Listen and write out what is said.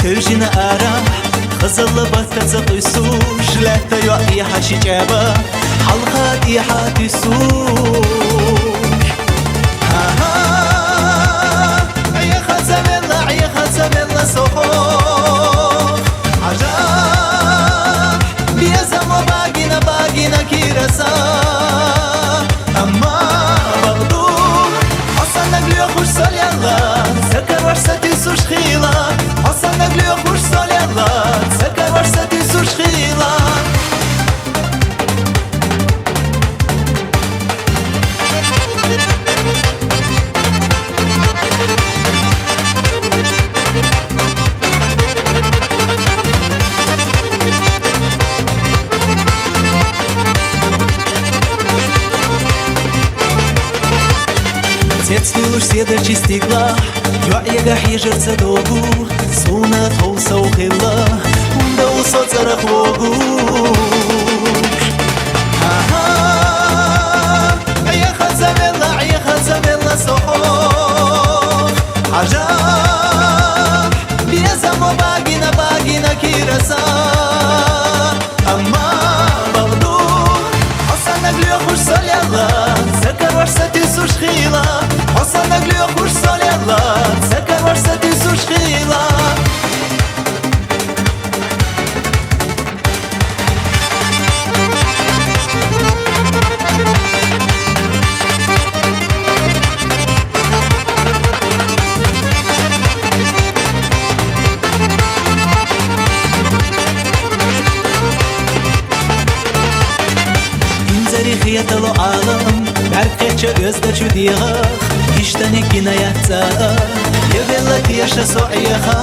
Tırjina ara Kızılı batkazı uysuş Lehte yok iha şicaba Halka iha tüsuş يا خزم الله صخور عجب بيزم وباقينا كيرسا أما بغدور أصلا نقلي خوش صال يلا سكر ورستي سوش خيلا أصلا نقلي خوش صال يلا سكر ورستي سوش خيلا Детстве лишь седачи стекла Юайга хижерца догу Суна тоуса ухила Унда усо царах вогу يا خزم الله صخور عجب بيزم وباقينا كيرسا أما بغدور أصلا نقلي خوش صال يلا سكر ورستي سوش خيلا أصلا نقلي خوش صال يلا سكر ورستي سوش خيلا خيط العالم بركتش gözde çudiğa işteni kinayatsa يبلك يا شسوعيها